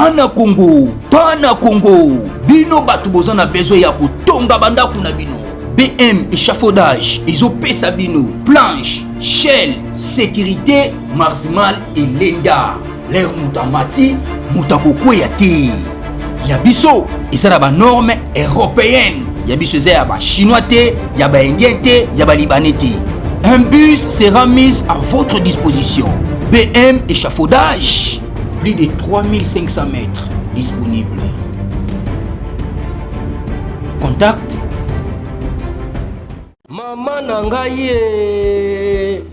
Pana Congo, bino batu bozana besoin ya kotonga bandaku na bino. BM échafaudage, ezopesa bino planche, shell, sécurité, maximal et lenda. L'air mutamati, mutakokweya te. Ya biso, ezala ba norme européenne. Ya biso ezala ba chinois te, ya ba indien te, ya ba libanais te. Un bus sera mis à votre disposition. BM échafaudage, plus de 3500 mètres disponibles. Contact Maman Nangaye,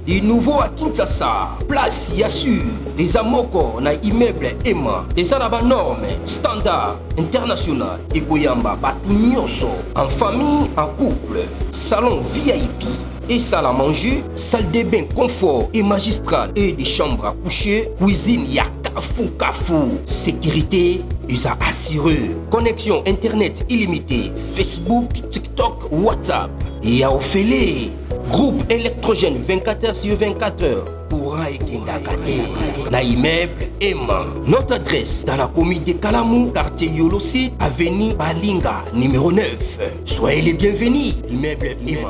du nouveau à Kinshasa, place Yassur, des amoko na immeuble Emma, des arabes normes, standard, international, et Goyamba, Batunyoso, en famille, en couple, salon VIP. Et salle à manger, salle de bain confort et magistral et des chambres à coucher, cuisine ya kafou, sécurité ils a assuré, connexion internet illimité, Facebook, TikTok, WhatsApp et à Ophélie, groupe électrogène 24h/24 courant et Kindakate, na immeuble Emma. Notre adresse dans la commune de Kalamou, quartier Yolosid, avenue Balinga, numéro 9. Soyez les bienvenus, immeuble Emma.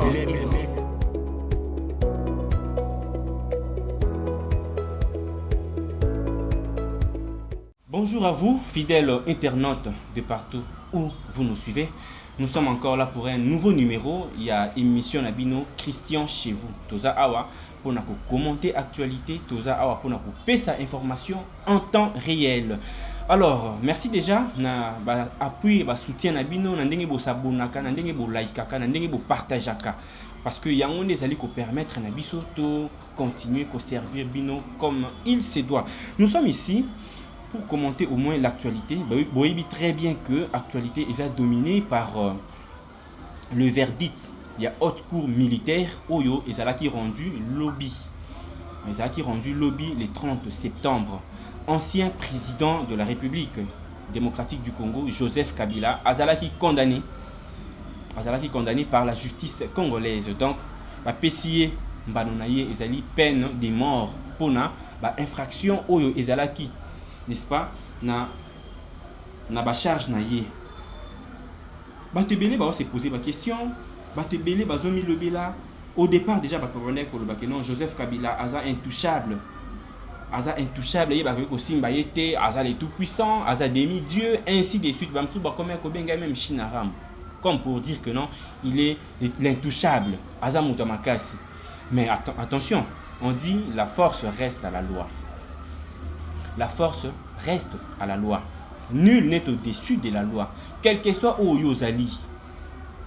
Bonjour à vous, fidèles internautes de partout où vous nous suivez. Nous sommes encore là pour un nouveau numéro. Il y a émission Nabino Christian chez vous. Toza Awa pour nous commenter l'actualité. Toza Awa pour nous passer information en temps réel. Alors, merci déjà na appui ba soutien Nabino, nandenge bo sabonaka, nandenge bo likaka, nandenge bo partagaka. Parce que yango nezali ko permettre na biso to continuer ko servir bino comme il se doit. Nous sommes ici pour commenter au moins l'actualité. Vous voyez très bien que l'actualité est dominée par le verdict. Il y a haute cour militaire Oyo et Zala qui rendu lobby. Zala qui rendu lobby le 30 septembre. Ancien président de la République démocratique du Congo, Joseph Kabila, Azala qui condamné par la justice congolaise. Donc, la PCA Mbanonaye ezali peine de mort pour na infraction Oyo Ezala qui, n'est-ce pas, na charge na ye. Batebele se poser la question, Batebele zomi lobby là. Au départ déjà bakonais ko lobaki non Joseph Kabila aza intouchable. Il va ko simba yete, aza le tout puissant, aza demi-dieu, ainsi de suite. Bamsou ba comme ko benga même Chinaram. Comme pour dire que non, il est l'intouchable, aza mutamakasi. Mais attention, on dit la force reste à la loi. La force reste à la loi. Nul n'est au-dessus de la loi. Quel que soit où Yozali,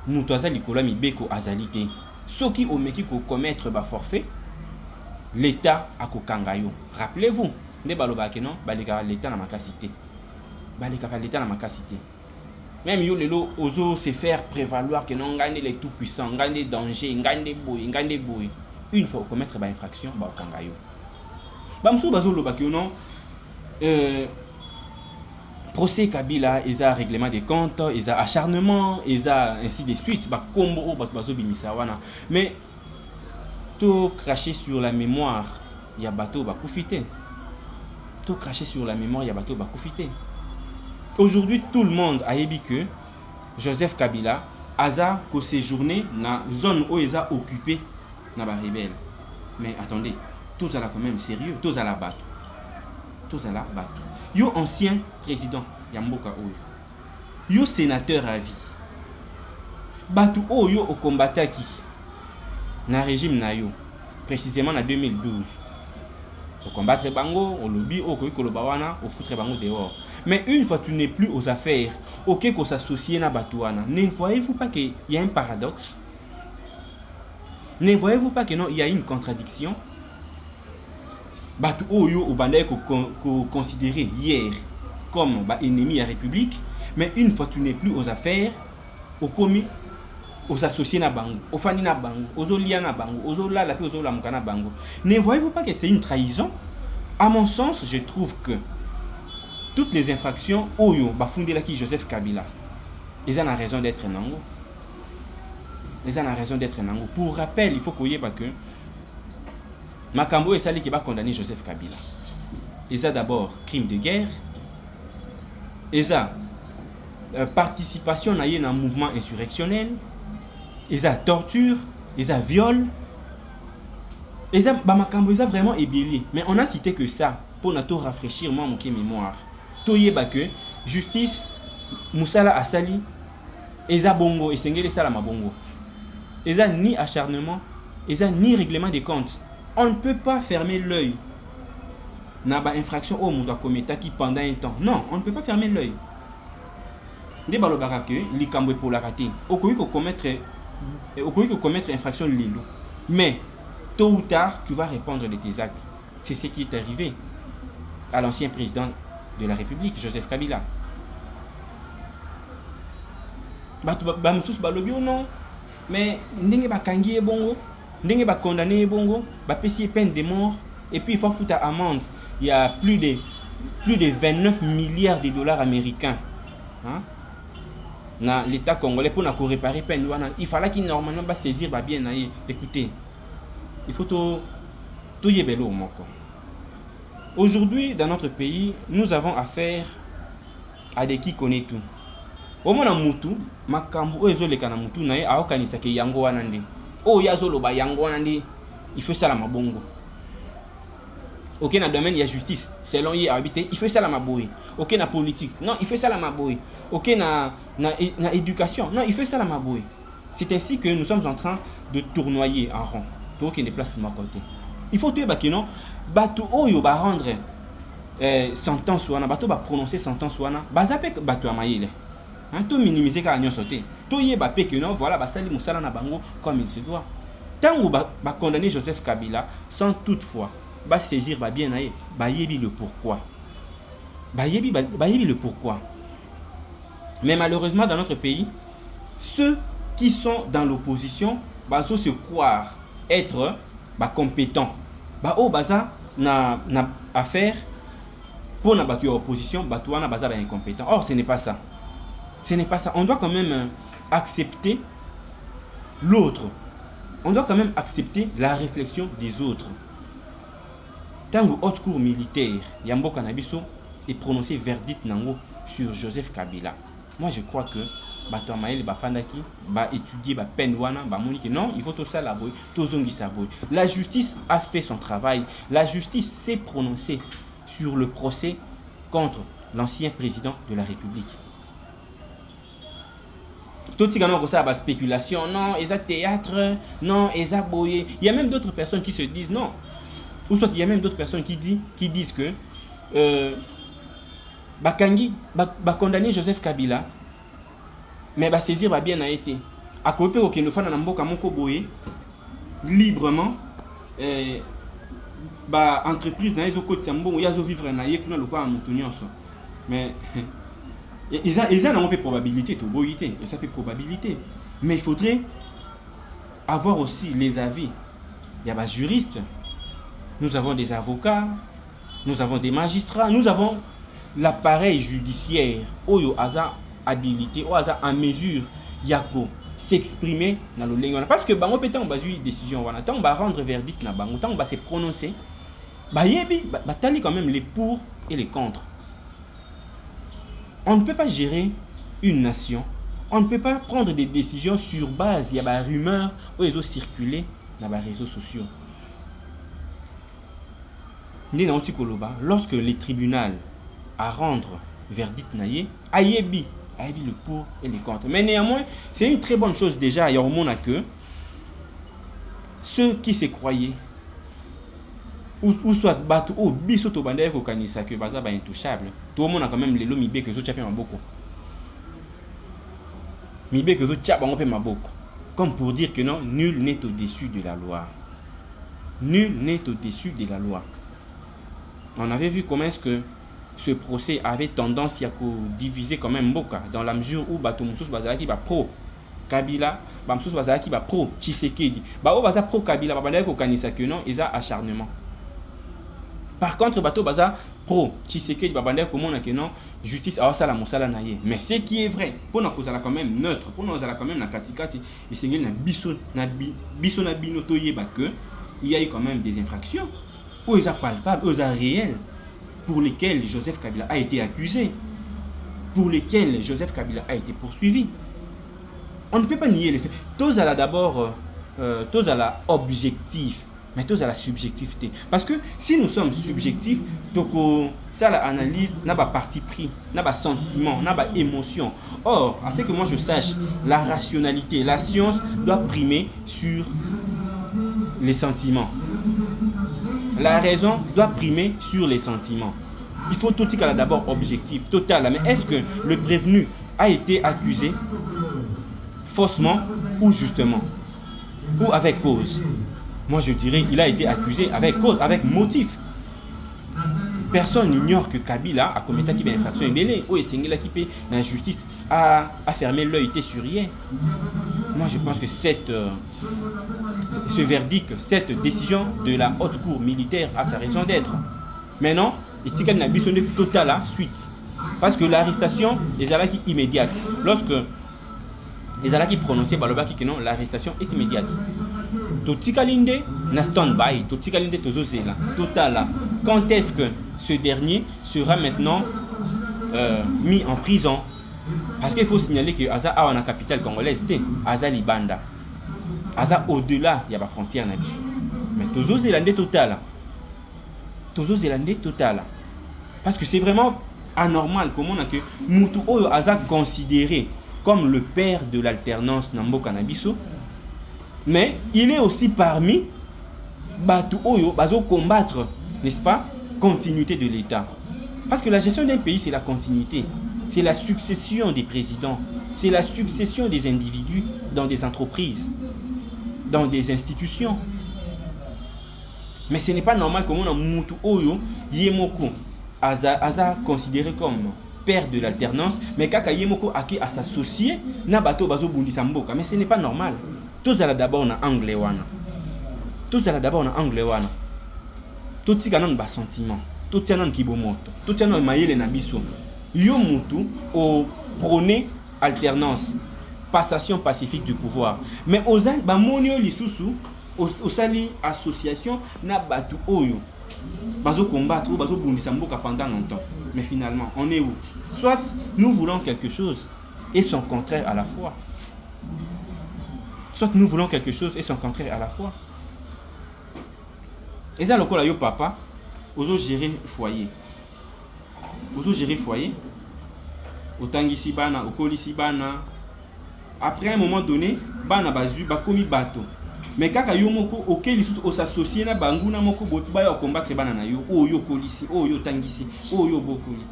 Moutouazali Kolami Beko Azalité, ceux qui ont commettre ba forfait, l'État a kokangayo. Rappelez-vous, ne balobake non, l'État n'a ma capacité. L'État n'a ma capacité. Même yo lelo ozo se faire prévaloir que non gagne les tout puissants, gagne des dangers, gagne des boy. Une fois commettre ba infraction, ba okangayo. Bamsou bazo lobake non. Procès Kabila, ils ont règlement des comptes, ils ont acharnement, ils ont ainsi de suite. Mais tout cracher sur la mémoire, il y a bateau va profiter. Tout cracher sur la mémoire, il y a bateau va profiter. Aujourd'hui, tout le monde a dit que Joseph Kabila a séjourné dans la zone où il a occupé dans la rebelle. Mais attendez, tous à la quand même sérieux, tous à la bateau. Yo ancien président Yamboka Oyo. Yo sénateur à vie. Batu Oyo au combattant qui na régime na yo précisément en 2012. Au combattre bango, au lobby au kolobawana, au foutre bango dehors. Mais une fois tu n'es plus aux affaires, OK qu'on s'associe na batuana. Ne voyez-vous pas qu'il y a un paradoxe? Ne voyez-vous pas que non, il y a une contradiction? Batu Oyo au bandai qu'on considérait hier comme ennemi à la République, mais une fois tu n'es plus aux affaires, au commis, aux associés na bango, aux fani na bango, aux olia na bango, aux ola la aux ola mukana bango. Ne voyez-vous pas que c'est une trahison? À mon sens, je trouve que toutes les infractions Oyo bafundé la qui Joseph Kabila, ils ont raison d'être nango. Pour rappel, il faut qu'on y ait pas que Makambo et Sali qui va condamner Joseph Kabila. Ils ont d'abord crime de guerre, eza participation na ye na mouvement insurrectionnel, eza torture, eza viol, eza bamakambo eza vraiment ébélé. Mais on a cité que ça pour na to rafraîchir moi mon mémoire. To yeba que justice musala asali eza bongo esengeli sala mabongo. Eza ni acharnement, eza ni règlement des comptes. On ne peut pas fermer l'œil na ba infraction au monde qui pendant un temps. Non, on ne peut pas fermer l'œil. Nde balobaka que likambo pour la rater. Okoki ko commettre infraction lilo. Mais tôt ou tard, tu vas répondre de tes actes. C'est ce qui est arrivé à l'ancien président de la République, Joseph Kabila. Ba mususu balobi non, mais ndenge bakangi e bongo, ndenge ba condamné e bongo, ba pesi peine de mort et puis il faut foutre amende. Il y a plus de 29 milliards de dollars américains. Hein? Na l'État congolais pour réparer peine wana, il fallait qu'il normalement ba saisir ba bien naïe. Écoutez, il faut tout yebelo moko. Aujourd'hui, dans notre pays, nous avons affaire à des qui connaissent tout. Au moins, mutu, makambu, oyo ezoleka na mutu na ye aokanisa ke yango wana nde. Oh yazo loba yango wana nde. Il faut ça la mabongo. Ok, na domaine il y a justice, selon y habité, il fait ça la maboui. Ok, na politique, non, il fait ça la maboui. Ok, na éducation, non, il fait ça la maboui. C'est ainsi que nous sommes en train de tournoyer en rond. Donc il y a des places de ma côté. Il faut tuer bakino, bato oyo ba rendre sentence wana, bato ba prononcer sentence wana, bazape bato amayele. Hein, tout minimiser ka nyon sauter. Tout yé ba pe que non, voilà, ba sali musala na bango comme il se doit. Tango ba condamner Joseph Kabila sans toutefois ba saisir ba bien naé, ba yebi le pourquoi. Ba yebi le pourquoi. Mais malheureusement dans notre pays, ceux qui sont dans l'opposition ba se croire être compétents. Ba o baza na affaire pour na batu opposition, batu wana baza ba incompétent. Or ce n'est pas ça. Ce n'est pas ça. On doit quand même accepter l'autre. On doit quand même accepter la réflexion des autres. Tango haute cour militaire, Yambo Kanabiso est prononcé verdict nango sur Joseph Kabila. Moi je crois que bato amaeli bafandaki ba étudier ba peine wana ba moni que non, il faut tout ça la boy, tout zongi sa boy. La justice a fait son travail. La justice s'est prononcée sur le procès contre l'ancien président de la République. Tout ce qui a spéculation, non, ils ont théâtre, non, ils ont boyé. Il y a même d'autres personnes qui se disent non. Ou soit il y a même d'autres personnes qui disent que Bakangi va condamner Joseph Kabila, mais va saisir va bien a été. À côté au Kenya na mboka moko boyé librement ba entreprise na ezo côté mbongo yazo vivre na ye kuna lokwa mutu nyonso. Mais ils ont une probabilité, et ça fait probabilité. Mais il faudrait avoir aussi les avis. Il y a des juristes, nous avons des avocats, nous avons des magistrats, nous avons l'appareil judiciaire, oyo aza habilité, ou aza en mesure yako s'exprimer dans le langue. Parce que bango pétan on va jouer décision, on va rendre verdict na bango, on va se prononcer. Ba yebi, ba tali quand même les pour et les contre. On ne peut pas gérer une nation. On ne peut pas prendre des décisions sur base. Il y a des rumeurs où ils ont circulé dans les réseaux sociaux. Lorsque les tribunaux à rendre verdict naïe, ayebi le pour et le contre. Mais néanmoins, c'est une très bonne chose déjà. Il y a au monde que ceux qui se croyaient ou soit bateau ou biso to bandai ko kanisa que baza ba intouchable. Tout le monde a quand même les lots mibe que zo tchapé maboko. Mibe que zo tchapa on pe maboko. Comme pour dire que non, nul n'est au-dessus de la loi. Nul n'est au-dessus de la loi. On avait vu comment est-ce que ce procès avait tendance à diviser quand même Mboka dans la mesure où bateau Moussous Bazaki va pro Kabila, Moussous Bazaki va pro Tshisekedi. Ba o baza pro Kabila ba bandai ko kanisa que non, ils a acharnement. Par contre, bateau baza pro Tshisekedi babanda comment que non justice a ça la mosala na ye. Mais ce qui est vrai, pour na kozala quand même neutre, pour nous ala quand même na katikati, et c'est na biso na bino to yeba que il y a eu quand même des infractions où ils a palpables, où ils a réels pour lesquels Joseph Kabila a été accusé. pour lesquels Joseph Kabila a été poursuivi. On ne peut pas nier les faits. Tous à la d'abord, tous à la objectif, mais tous à la subjectivité. Parce que si nous sommes subjectifs, donc ça l'analyse n'a pas parti pris, n'a pas sentiment, n'a pas émotion. Or, à ce que moi je sache, la rationalité, la science doit primer sur les sentiments. La raison doit primer sur les sentiments. Il faut tout dire d'abord objectif, total. Mais est-ce que le prévenu a été accusé faussement ou justement? Ou avec cause? Moi je dirais il a été accusé avec cause, avec motif. Personne n'ignore que Kabila a commis une infraction ébélée. Ou est-ce qui peut la justice a fermé l'œil sur rien. Moi je pense que ce verdict, cette décision de la haute cour militaire a sa raison d'être. Maintenant, il y a une ambition totale suite. Parce que l'arrestation est immédiate. Lorsque les ala qui prononcent que non, l'arrestation est immédiate. Totikalinde na stand-by, totikalinde tozozela, total. Quand est-ce que ce dernier sera maintenant mis en prison? Parce qu'il faut signaler que Aza a la capitale congolaise, Aza Libanda. Aza au-delà, il y a pas frontière na biso. Mais tozozélande total. Tozozélande total. Parce que c'est vraiment anormal comment on a que Moutou Oyo Aza considéré comme le père de l'alternance Nambo Canabiso, mais il est aussi parmi Batu Oyo Bazo combattre, n'est-ce pas, continuité de l'État. Parce que la gestion d'un pays, c'est la continuité, c'est la succession des présidents, c'est la succession des individus dans des entreprises, dans des institutions. Mais ce n'est pas normal comment on a Moutou Oyo Yemoko Aza considéré comme père de l'alternance, mais kaka yemoko aki à s'associer na bato bazo bundisa mboka. Mais ce n'est pas normal. Tous ala d'abord na anglais wana. Tous ala d'abord na anglais wana. Tout tika non ba sentiment. Tout tia non kibomoto. Tout tia non mayele na biso. Yo mutu au prôner alternance, passation pacifique du pouvoir. Mais oza ba monio lisusu au sali association na bato oyo bazo combattre ou bazo bundisa mboka pendant longtemps. Mais finalement, on est où? Soit nous voulons quelque chose et son contraire à la fois. Soit nous voulons quelque chose et son contraire à la fois. Et ça, le cas là, papa, ozo gérer foyer. Ozo gérer foyer. Autant ici bana, au col ici bana. Après un moment donné, bana bazu, bakomi bateau. Mais quand yo moko auquel ils s'associent na bangu na moko botu ba yo combattre bana na yo yo kolisi yo tangisi yo bokoli.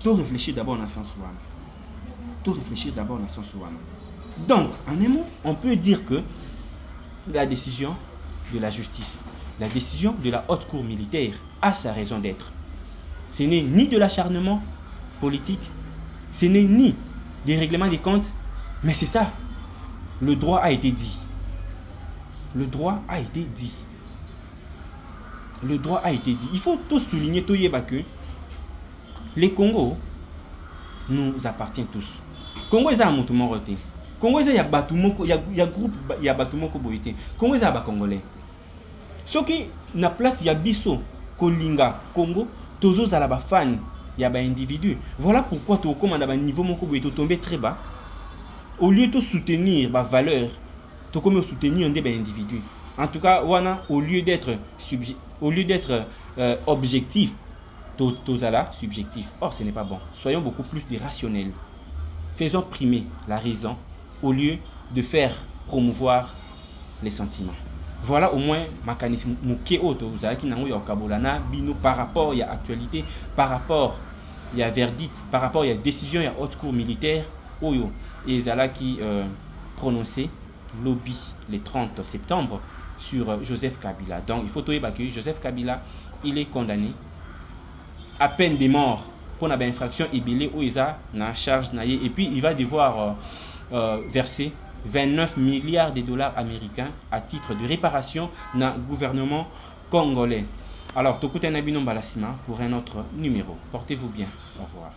Tout réfléchir d'abord dans sens wana. Tout réfléchir d'abord dans sens wana. Donc en un mot, on peut dire que la décision de la justice, la décision de la haute cour militaire a sa raison d'être. Ce n'est ni de l'acharnement politique, ce n'est ni des règlements des comptes, mais c'est ça. Le droit a été dit. Le droit a été dit. Le droit a été dit. Il faut tout souligner, tout yeba que les Congo nous appartient tous. Congo est un mouton roté. Congo est un bâtiment, il y a groupe, il y a bâtiment koboité. Congo est un congolais. Ce qui na place il y a biso kolinga Congo, tozo za la ba fan, il y a ba individu. Voilà pourquoi tu commande à niveau mon koboité tomber très bas. Au lieu de soutenir ma valeur, tu comme soutenir un des individus. En tout cas, wana au lieu d'être objectif, tozala subjectif. Or, ce n'est pas bon. Soyons beaucoup plus des rationnels. Faisons primer la raison au lieu de faire promouvoir les sentiments. Voilà au moins mécanisme muke auto qui nango ya kabolana bino par rapport à l'actualité, par rapport il y a verdict, par rapport il y a décision il y a haute cour militaire oyo et zala qui prononcé lobby le 30 septembre sur Joseph Kabila. Donc il faut tout évacuer. Joseph Kabila, il est condamné à peine de mort pour une infraction ébélée où il a une charge naïe et puis il va devoir verser 29 milliards de dollars américains à titre de réparation dans le gouvernement congolais. Alors, Tokuten Abino Balasima pour un autre numéro. Portez-vous bien. Au revoir.